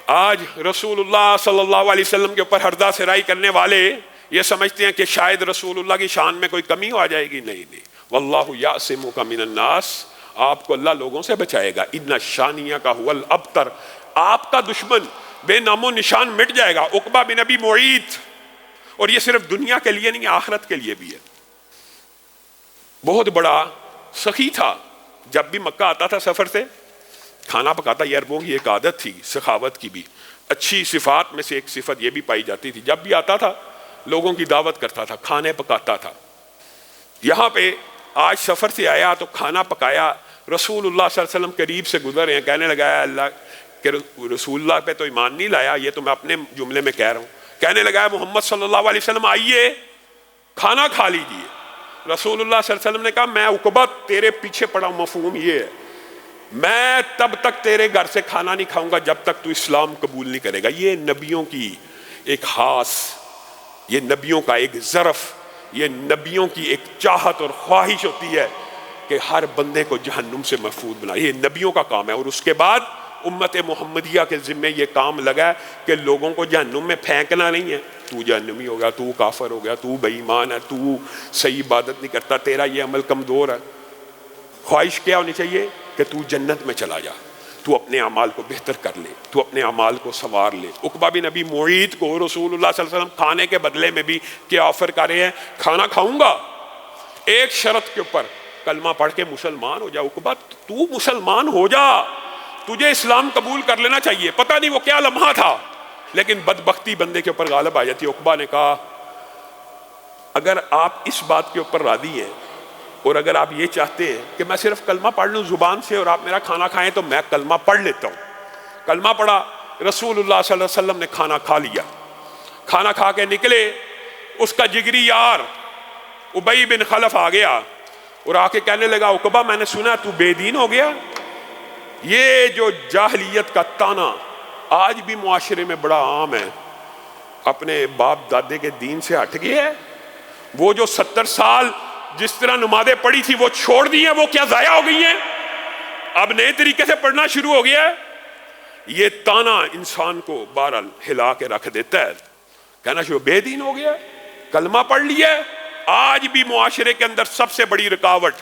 آج رسول اللہ صلی اللہ علیہ وسلم کے اوپر ہردہ سرائی کرنے والے یہ سمجھتے ہیں کہ شاید رسول اللہ کی شان میں کوئی کمی آ جائے گی. نہیں، واللہ یعصمک من الناس، آپ کو اللہ لوگوں سے بچائے گا. ان شانیہ کا هو الابتر، آپ کا دشمن بے نام و نشان مٹ جائے گا. عقبہ بن ابی معیط، اور یہ صرف دنیا کے لیے نہیں، آخرت کے لیے بھی ہے. بہت بڑا سخی تھا. جب بھی مکہ آتا تھا سفر سے کھانا پکاتا. یہ عربوں کی ایک عادت تھی سخاوت کی بھی. اچھی صفات میں سے ایک صفت یہ بھی پائی جاتی تھی، جب بھی آتا تھا لوگوں کی دعوت کرتا تھا، کھانے پکاتا تھا. یہاں پہ آج سفر سے آیا تو کھانا پکایا. رسول اللہ صلی اللہ علیہ وسلم قریب سے گزر رہے ہیں. کہنے لگا اللہ کہ رسول اللہ پہ تو ایمان نہیں لایا، یہ تو میں اپنے جملے میں کہہ رہا ہوں. کہنے لگا محمد صلی اللہ علیہ وسلم آئیے کھانا کھا لیجیے. رسول اللہ صلی اللہ علیہ وسلم نے کہا میں عقبہ تیرے پیچھے پڑا ہوں. مفہوم یہ ہے میں تب تک تیرے گھر سے کھانا نہیں کھاؤں گا جب تک تو اسلام قبول نہیں کرے گا. یہ نبیوں کی ایک خاص، یہ نبیوں کا ایک ظرف، یہ نبیوں کی ایک چاہت اور خواہش ہوتی ہے کہ ہر بندے کو جہنم سے محفوظ بنا. یہ نبیوں کا کام ہے. اور اس کے بعد امت محمدیہ کے ذمے یہ کام لگا ہے کہ لوگوں کو جہنم میں پھینکنا نہیں ہے. تو جہنمی ہو گیا، تو کافر ہو گیا، تو بے ایمان ہے، تو صحیح عبادت نہیں کرتا، تیرا یہ عمل کمزور ہے. خواہش کیا ہونی چاہیے کہ تو جنت میں چلا جا، تو اپنے اعمال کو بہتر کر لے، تو اپنے اعمال کو سنوار لے. عقبہ بن ابی معیط کو رسول اللہ صلی اللہ علیہ وسلم کھانے کے بدلے میں بھی کیا آفر کر رہے ہیں؟ کھانا کھاؤں گا ایک شرط کے اوپر، کلمہ پڑھ کے مسلمان ہو جا. عقبہ تو مسلمان ہو جا، تجھے اسلام قبول کر لینا چاہیے. پتہ نہیں وہ کیا لمحہ تھا لیکن بدبختی بندے کے اوپر غالب آ جاتی. عقبہ نے کہا اگر آپ اس بات کے اوپر راضی ہیں اور اگر آپ یہ چاہتے ہیں کہ میں صرف کلمہ پڑھ لوں زبان سے اور آپ میرا کھانا کھائیں تو میں کلمہ پڑھ لیتا ہوں. کلمہ پڑھا. رسول اللہ صلی اللہ علیہ وسلم نے کھانا کھا لیا. کھانا کھا کے نکلے. اس کا جگری یار ابی بن خلف آ گیا اور آ کے کہنے لگا عقبہ میں نے سنا تو بے دین ہو گیا. یہ جو جاہلیت کا تانا آج بھی معاشرے میں بڑا عام ہے، اپنے باپ دادے کے دین سے ہٹ گیا ہے. وہ جو 70 سال جس طرح نمازیں پڑھی تھی وہ چھوڑ دی ہیں، وہ کیا ضائع ہو گئی ہیں؟ اب نئے طریقے سے پڑھنا شروع ہو گیا ہے. یہ تانا انسان کو بہرحال ہلا کے رکھ دیتا ہے. کہنا شروع بے دین ہو گیا، کلمہ پڑھ لیا. آج بھی معاشرے کے اندر سب سے بڑی رکاوٹ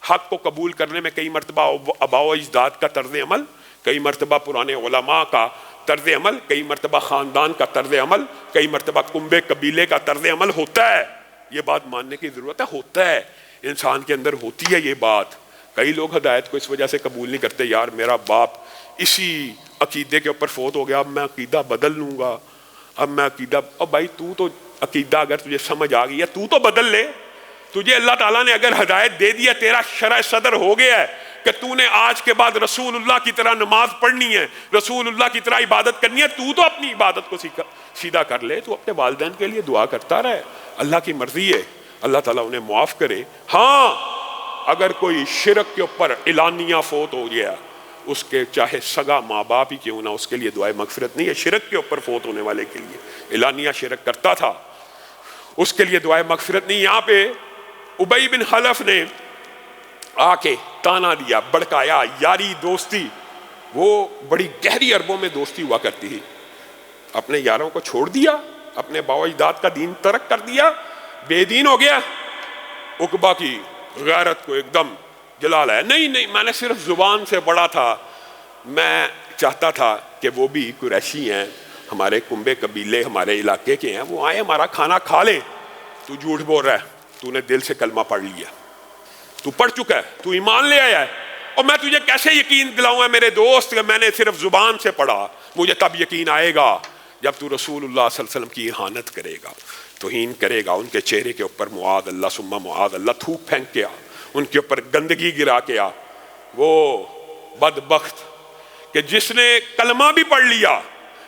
حق کو قبول کرنے میں کئی مرتبہ آباء و اجداد کا طرز عمل، کئی مرتبہ پرانے علماء کا طرز عمل، کئی مرتبہ خاندان کا طرز عمل، کئی مرتبہ کنبے قبیلے کا طرز عمل ہوتا ہے. یہ بات ماننے کی ضرورت ہے. ہوتا ہے، انسان کے اندر ہوتی ہے یہ بات. کئی لوگ ہدایت کو اس وجہ سے قبول نہیں کرتے، یار میرا باپ اسی عقیدے کے اوپر فوت ہو گیا، اب میں عقیدہ بدل لوں گا، اب میں عقیدہ. اب بھائی تو عقیدہ اگر تجھے سمجھ آ گئی ہے تو بدل لے. تجھے اللہ تعالیٰ نے اگر ہدایت دے دیا، تیرا شرع صدر ہو گیا ہے کہ تو نے آج کے بعد رسول اللہ کی طرح نماز پڑھنی ہے، رسول اللہ کی طرح عبادت کرنی ہے، تو اپنی عبادت کو سیدھا کر لے. تو اپنے والدین کے لیے دعا کرتا رہے. اللہ کی مرضی ہے، اللہ تعالیٰ انہیں معاف کرے. ہاں اگر کوئی شرک کے اوپر اعلانیہ فوت ہو گیا، اس کے چاہے سگا ماں باپ ہی کیوں نہ، اس کے لیے دعائے مغفرت نہیں ہے. شرک کے اوپر فوت ہونے والے کے لیے، اعلانیہ شرک کرتا تھا، اس کے لیے دعائے مغفرت نہیں. یہاں پہ ابی بن خلف نے آ کے تانا دیا، بڑکایا. یاری دوستی وہ بڑی گہری عربوں میں دوستی ہوا کرتی تھی. اپنے یاروں کو چھوڑ دیا، اپنے باو اجداد کا دین ترک کر دیا، بے دین ہو گیا. عقبہ کی غیرت کو ایک دم جلا لایا. نہیں میں نے صرف زبان سے پڑھا تھا، میں چاہتا تھا کہ وہ بھی قریشی ہیں، ہمارے کنبے قبیلے ہمارے علاقے کے ہیں، وہ آئے ہمارا کھانا کھا لیں. تو جھوٹ بول رہا ہے، تو نے دل سے کلمہ پڑھ لیا، تو پڑھ چکا ہے، تو ایمان لے آیا ہے. اور میں تجھے کیسے یقین دلاؤں گا میرے دوست کہ میں نے صرف زبان سے پڑھا؟ مجھے تب یقین آئے گا جب تو رسول اللہ صلی اللہ علیہ وسلم کی اہانت کرے گا، توہین کرے گا، ان کے چہرے کے اوپر معاذ اللہ ثم معاذ اللہ تھوک پھینک کے آ، ان کے اوپر گندگی گرا کے آ. وہ بدبخت کہ جس نے کلمہ بھی پڑھ لیا،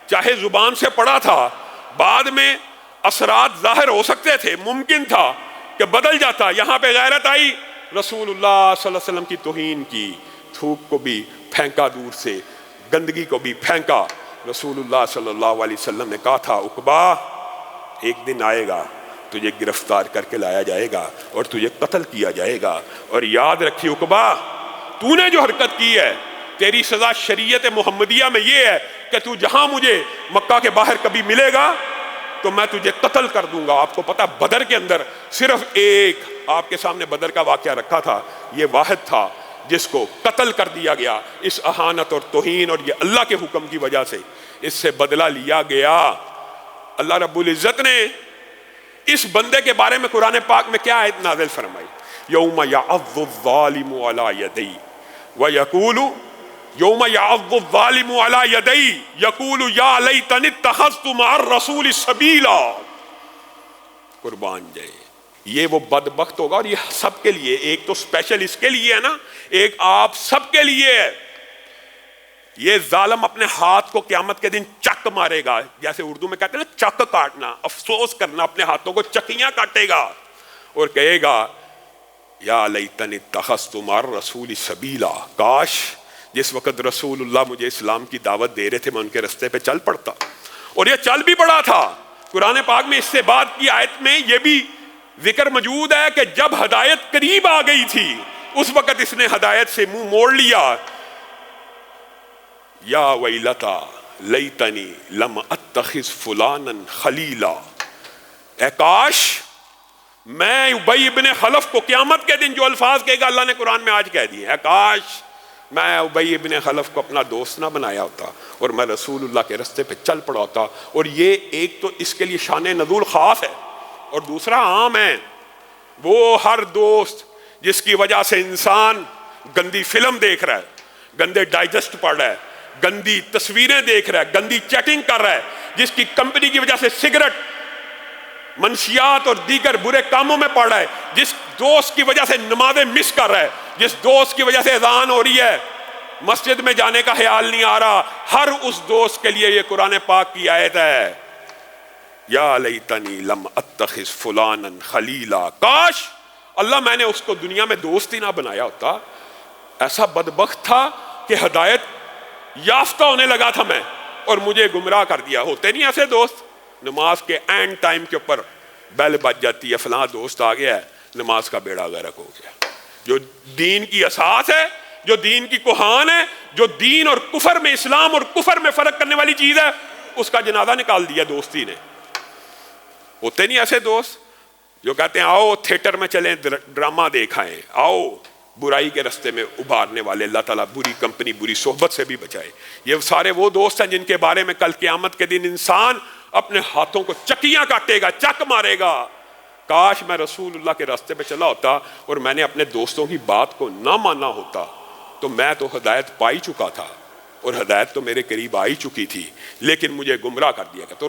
چاہے زبان سے پڑھا تھا، بعد میں اثرات ظاہر ہو سکتے تھے، ممکن تھا کہ بدل جاتا. یہاں پہ غیرت آئی، رسول اللہ صلی اللہ علیہ وسلم کی توہین کی، تھوک کو بھی پھینکا، دور سے گندگی کو بھی پھینکا. رسول اللہ صلی اللہ علیہ وسلم نے کہا تھا عقبہ ایک دن آئے گا تجھے گرفتار کر کے لایا جائے گا اور تجھے قتل کیا جائے گا. اور یاد رکھی عقبہ، تو نے جو حرکت کی ہے تیری سزا شریعت محمدیہ میں یہ ہے کہ تو جہاں مجھے مکہ کے باہر کبھی ملے گا تو میں تجھے قتل کر دوں گا۔ آپ کو پتا بدر کے اندر صرف ایک آپ کے سامنے بدر کا واقعہ رکھا تھا، یہ واحد تھا جس کو قتل کر دیا گیا اس اہانت اور توہین اور یہ اللہ کے حکم کی وجہ سے اس سے بدلہ لیا گیا۔ اللہ رب العزت نے اس بندے کے بارے میں قرآن پاک میں کیا آیت نازل فرمائی؟ یوم یعض الظالم علی یدی ویقول یوم یعض الظالم علی یدی یقول یا لیتنی اتخذت مع الرسول سبیلا۔ قربان جائے، یہ وہ بدبخت ہوگا، اور یہ سب کے لیے، ایک تو اسپیشل اس کے لیے ہے نا، ایک آپ سب کے لیے ہے۔ یہ ظالم اپنے ہاتھ کو قیامت کے دن چک مارے گا، جیسے اردو میں کہتے ہیں نا چک کاٹنا، افسوس کرنا، اپنے ہاتھوں کو چکیاں کاٹے گا اور کہے گا یا لیتنی اتخذت مع الرسول سبیلا، کاش جس وقت رسول اللہ مجھے اسلام کی دعوت دے رہے تھے میں ان کے رستے پہ چل پڑتا۔ اور یہ چل بھی پڑا تھا۔ قرآن پاک میں اس سے بعد کی آیت میں یہ بھی ذکر موجود ہے کہ جب ہدایت قریب آ گئی تھی اس وقت اس نے ہدایت سے منہ موڑ لیا۔ یا ویلتا لیتنی لم اتخذ فلانا خلیلا، اے کاش میں ابی ابن خلف کو قیامت کے دن جو الفاظ کہے گا اللہ نے قرآن میں آج کہہ دیے، اے کاش میں ابی ابن خلف کو اپنا دوست نہ بنایا ہوتا اور میں رسول اللہ کے رستے پہ چل پڑا ہوتا۔ اور یہ ایک تو اس کے لیے شان نزول خاص ہے اور دوسرا عام ہے۔ وہ ہر دوست جس کی وجہ سے انسان گندی فلم دیکھ رہا ہے، گندے ڈائجسٹ پڑھ رہا ہے، گندی تصویریں دیکھ رہا ہے، گندی چیٹنگ کر رہا ہے، جس کی کمپنی کی وجہ سے سگریٹ، منشیات اور دیگر برے کاموں میں پڑ رہا ہے، جس دوست کی وجہ سے نمازیں مس کر رہا ہے، جس دوست کی وجہ سے اذان ہو رہی ہے مسجد میں جانے کا خیال نہیں آ رہا، ہر اس دوست کے لیے یہ قرآن پاک کی آیت ہے۔ یا لیتنی لم اتخذ فلانا خلیلا، کاش اللہ میں نے اس کو دنیا میں دوست ہی نہ بنایا ہوتا۔ ایسا بدبخت تھا کہ ہدایت یافتہ ہونے لگا تھا میں اور مجھے گمراہ کر دیا۔ ہوتے نہیں ایسے دوست، نماز کے اینڈ ٹائم کے اوپر بیل بج جاتی ہے، فلاں دوست آ گیا ہے، نماز کا بیڑا غرق ہو گیا۔ جو دین کی اساس ہے، جو دین کی کوہان ہے، جو دین اور کفر میں، اسلام اور کفر میں فرق کرنے والی چیز ہے، اس کا جنازہ نکال دیا دوستی نے۔ ہوتے نہیں ایسے دوست جو کہتے ہیں آؤ تھیٹر میں چلیں ڈرامہ دیکھائیں، آؤ برائی کے رستے میں ابھارنے والے، اللہ تعالیٰ بری کمپنی بری صحبت سے بھی بچائے۔ یہ سارے وہ دوست ہیں جن کے بارے میں کل قیامت کے دن انسان اپنے ہاتھوں کو چکیاں کاٹے گا، چک مارے گا۔ کاش میں رسول اللہ کے راستے پہ چلا ہوتا اور میں نے اپنے دوستوں کی بات کو نہ مانا ہوتا تو میں تو ہدایت پائی چکا تھا اور ہدایت تو میرے قریب آئی چکی تھی، لیکن مجھے گمراہ کر دیا گیا۔ تو